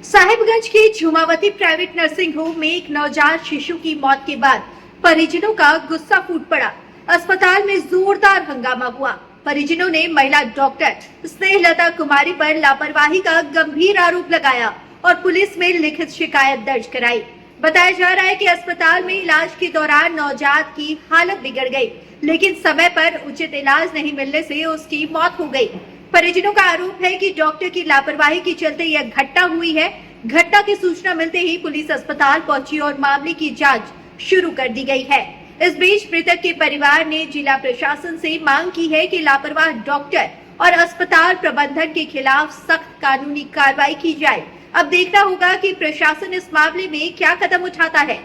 साहिबगंज के Jhumavati private nursing home में एक नवजात शिशु की मौत के बाद परिजनों का गुस्सा फूट पड़ा। अस्पताल में जोरदार हंगामा हुआ। परिजनों ने महिला डॉक्टर स्नेहलता कुमारी पर लापरवाही का गंभीर आरोप लगाया और पुलिस में लिखित शिकायत दर्ज कराई। बताया जा रहा है कि अस्पताल में इलाज के दौरान नवजात की हालत बिगड़ गई, लेकिन समय पर उचित इलाज नहीं मिलने से उसकी मौत हो गई। परिजनों का आरोप है कि डॉक्टर की लापरवाही के चलते यह घटना हुई है। घटना की सूचना मिलते ही पुलिस अस्पताल पहुंची और मामले की जांच शुरू कर दी गई है। इस बीच मृतक के परिवार ने जिला प्रशासन से मांग की है कि लापरवाह डॉक्टर और अस्पताल प्रबंधन के खिलाफ सख्त कानूनी कार्रवाई की जाए। अब देखना होगा कि प्रशासन इस मामले में क्या कदम उठाता है।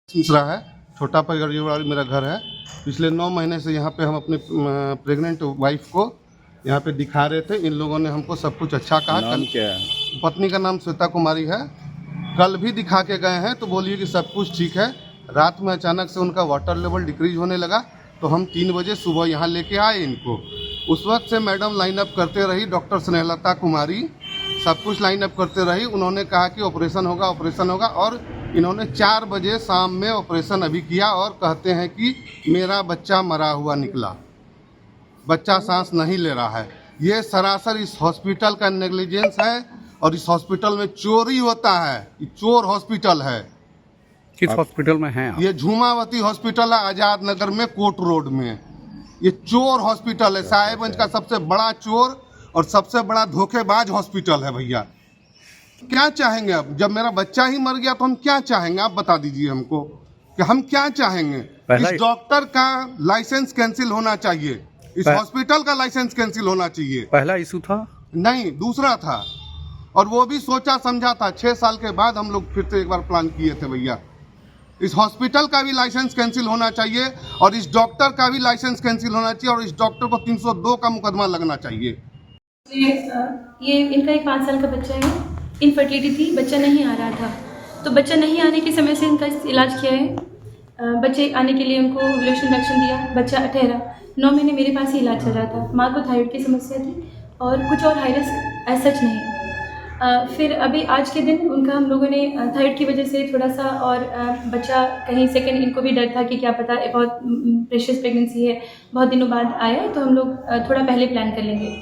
सिलसिला है, छोटा परिवार मेरा घर है। पिछले 9 महीने से यहाँ पे हम अपने प्रेग्नेंट वाइफ को यहाँ पे दिखा रहे थे। इन लोगों ने हमको सब कुछ अच्छा कहा। नाम क्या है? पत्नी का नाम श्वेता कुमारी है। कल भी दिखा के गए हैं तो बोलिए कि सब कुछ ठीक है। रात में अचानक से उनका वाटर लेवल डिक्रीज होने लगा तो हम 3 बजे सुबह यहाँ लेके आए इनको। उस वक्त से मैडम लाइन अप करते रही, डॉक्टर स्नेहलता कुमारी सब कुछ लाइन अप करते रही। उन्होंने कहा कि ऑपरेशन होगा और इन्होंने 4 बजे शाम में ऑपरेशन अभी किया और कहते हैं कि मेरा बच्चा मरा हुआ निकला, बच्चा सांस नहीं ले रहा है। ये सरासर इस हॉस्पिटल का नेग्लिजेंस है और इस हॉस्पिटल में चोरी होता है। ये चोर हॉस्पिटल है। किस हॉस्पिटल में हैं आप? ये झुमावती हॉस्पिटल है, आजाद नगर में, कोट रोड में। ये चोर हॉस्पिटल है, साहिबगंज का सबसे बड़ा चोर और सबसे बड़ा धोखेबाज हॉस्पिटल है। भैया क्या चाहेंगे अब? जब मेरा बच्चा ही मर गया तो हम क्या चाहेंगे? आप बता दीजिए हमको कि हम क्या चाहेंगे। इस डॉक्टर का लाइसेंस कैंसिल होना चाहिए, इस हॉस्पिटल का लाइसेंस कैंसिल होना चाहिए। पहला इशू था नहीं, दूसरा था और वो भी सोचा समझा था। 6 साल के बाद हम लोग फिर से एक बार प्लान किए थे। भैया इस हॉस्पिटल का भी लाइसेंस कैंसिल होना चाहिए और इस डॉक्टर का भी लाइसेंस कैंसिल होना चाहिए और इस डॉक्टर को 302 का मुकदमा लगना चाहिए। ये इनका एक 5 साल का बच्चा है, इनफर्टिलिटी थी, बच्चा नहीं आ रहा था। तो बच्चा नहीं आने के समय से इनका इलाज किया है। बच्चे आने के लिए उनको ओव्यूलेशन इंजेक्शन दिया, बच्चा ठहरा। 9 महीने मेरे पास ही इलाज चल रहा था। माँ को थायराइड की समस्या थी और कुछ और हाई रिस्क एज सच नहीं। फिर अभी आज के दिन उनका हम लोगों ने थायराइड की वजह से थोड़ा सा और बच्चा कहीं सेकंड, इनको भी डर था कि क्या पता बहुत प्रेशियस प्रेगनेंसी है, बहुत दिनों बाद आया है, तो हम लोग थोड़ा पहले प्लान कर लेंगे।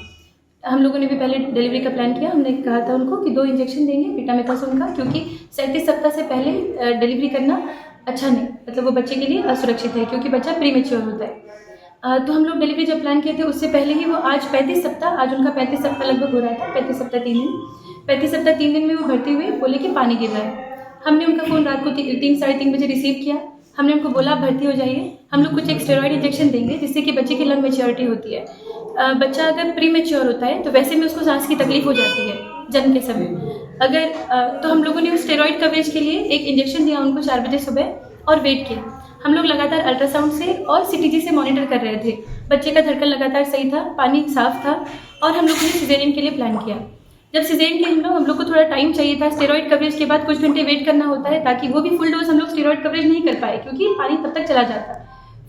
हम लोगों ने भी पहले डिलीवरी का प्लान किया। हमने कहा था उनको कि 2 इंजेक्शन देंगे बीटामेथासोन का, क्योंकि 37 सप्ताह से पहले डिलीवरी करना अच्छा नहीं, मतलब वो बच्चे के लिए असुरक्षित है क्योंकि बच्चा प्रीमेच्योर होता है। तो हम लोग डिलीवरी जब प्लान किए थे उससे पहले ही वो आज 35 सप्ताह, आज उनका 35 सप्ताह लगभग हो रहा था। 35 सप्ताह 3 दिन, 35 सप्ताह 3 दिन में वो भर्ती हुए, बोले कि पानी गिर रहा है। हमने उनका फ़ोन रात को 3 साढ़े 3 बजे रिसीव किया। हमने उनको बोला आप भर्ती हो जाइए, हम लोग कुछ एक स्टेरॉइड इंजेक्शन देंगे जिससे कि बच्चे की लंग मैच्योरिटी होती है। बच्चा अगर प्री मैच्योर होता है तो वैसे में उसको सांस की तकलीफ हो जाती है जन्म के समय। अगर तो हम लोगों ने उस स्टेरॉइड कवरेज के लिए एक इंजेक्शन दिया उनको 4 बजे सुबह और वेट किया। हम लोग लगातार अल्ट्रासाउंड से और सीटीजी से मॉनिटर कर रहे थे। बच्चे का धड़कन लगातार सही था, पानी साफ था और हम लोग ने सिजेरियन के लिए प्लान किया। जब सिजेरियन के हम लोग को थोड़ा टाइम चाहिए था, स्टेरॉइड कवरेज के बाद कुछ घंटे वेट करना होता है ताकि वो भी फुल डोज हम लोग स्टेरॉइड कवरेज नहीं कर पाए क्योंकि पानी तब तक चला जाता।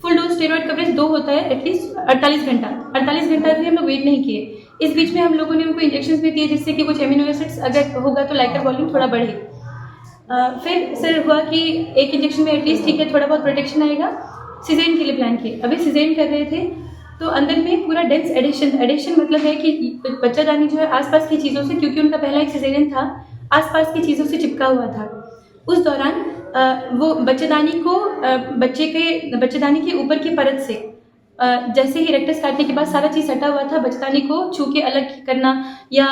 फुल डोज स्टेरॉइड कवरेज 2 होता है, एटलीस्ट 48 घंटा। 48 घंटा भी हम लोग वेट नहीं किए। इस बीच में हम लोगों ने उनको इंजेक्शन भी दिए जिससे कि कुछ एमिनो एसिड्स अगर होगा तो लाइकर वॉल्यूम थोड़ा बढ़े। फिर सर हुआ कि एक इंजेक्शन में एटलीस्ट ठीक है थोड़ा बहुत प्रोटेक्शन आएगा। सिजेरियन के लिए प्लान किए। अभी सिजेरियन कर रहे थे तो अंदर में पूरा डेंस एडेशन मतलब है कि बच्चादानी जो है आसपास की चीज़ों से, क्योंकि उनका पहला एक सिजेरियन था, आसपास की चीज़ों से चिपका हुआ था। उस दौरान वो बच्चेदानी के ऊपर की परत से जैसे ही रेक्टस काटने के बाद सारा चीज़ सटा हुआ था। बच्चेदानी को छू के अलग करना या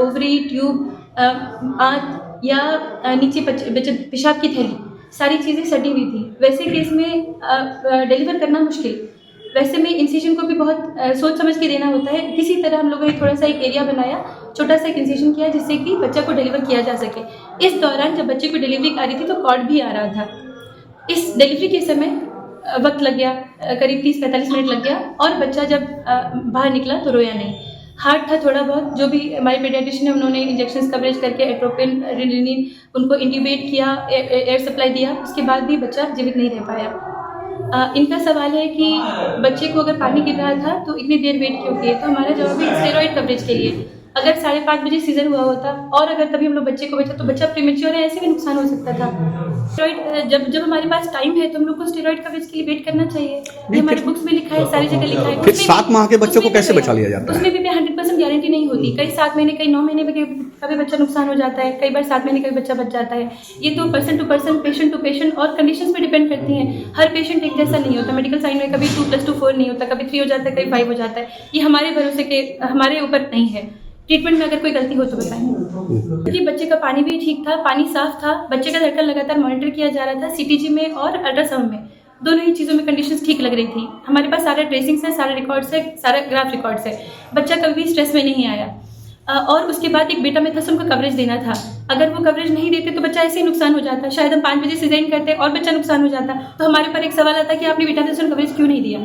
ओवरी, ट्यूब, आंत या नीचे पेशाब की थैली, सारी चीज़ें सटी हुई थी। वैसे केस में डिलीवर करना मुश्किल। वैसे में इंसिजन को भी बहुत सोच समझ के देना होता है। किसी तरह हम लोगों ने थोड़ा सा एक एरिया बनाया, छोटा सा एक इंसिजन किया जिससे कि बच्चा को डिलीवर किया जा सके। इस दौरान जब बच्चे को डिलीवरी आ रही थी तो कॉर्ड भी आ रहा था। इस डिलीवरी के समय वक्त लग गया, करीब 30-45 मिनट लग गया और बच्चा जब बाहर निकला तो रोया नहीं। हार्ट था थोड़ा बहुत, जो भी हमारे पेडियाट्रिशियन है उन्होंने इंजेक्शन कवरेज करके एट्रोपिन, रिनिन उनको इंट्यूबेट किया, एयर सप्लाई दिया, उसके बाद भी बच्चा जीवित नहीं रह पाया। इनका सवाल है कि बच्चे को अगर पानी गिर रहा था तो इतनी देर वेट क्यों किए? तो हमारा जवाब है स्टेरॉइड कवरेज के लिए। अगर 5:30 बजे सीजन हुआ होता और अगर तभी हम लोग बच्चे को बचा तो बच्चा प्रीमेच्योर है, ऐसे भी नुकसान हो सकता था। स्टेरॉइड जब हमारे पास टाइम है तो हम लोग को स्टेरॉइड कवरेज के लिए वेट करना चाहिए। ये हमारे बुक्स में लिखा है, सारी जगह लिखा है। फिर 7 माह के बच्चों को कैसे बचा लिया जाता है? उसमें भी 100% गारंटी नहीं होती। कई 7 महीने, कई 9 महीने में कभी बच्चा नुकसान हो जाता है, कई बार 7 महीने कभी बच्चा बच जाता है। ये तो person to person, patient to patient और कंडीशंस पे डिपेंड करती हैं। हर पेशेंट एक जैसा नहीं होता। मेडिकल साइंस में कभी 2+2 4 नहीं होता, कभी 3 हो जाता है, कभी 5 हो जाता है। ये हमारे भरोसे के, हमारे ऊपर नहीं है। ट्रीटमेंट में अगर कोई गलती हो तो बताएं। जी, बच्चे का पानी भी ठीक था, पानी साफ था, बच्चे का धड़कन लगातार मॉनिटर किया जा रहा था सीटीजी में और अल्ट्रासाउंड में। दोनों ही चीज़ों में कंडीशंस ठीक लग रही थी। हमारे पास सारे ट्रेसिंग्स हैं, सारे रिकॉर्ड्स है, सारा ग्राफ रिकॉर्ड्स है। बच्चा कभी स्ट्रेस में नहीं आया। और उसके बाद एक बेटामेथासोन को कवरेज देना था। अगर वो कवरेज नहीं देते तो बच्चा ऐसे ही नुकसान हो जाता। शायद हम 5 बजे सिजेरियन करते और बच्चा नुकसान हो जाता। तो हमारे ऊपर एक सवाल आता कि आपने बेटामेथासोन कवरेज क्यों नहीं दिया।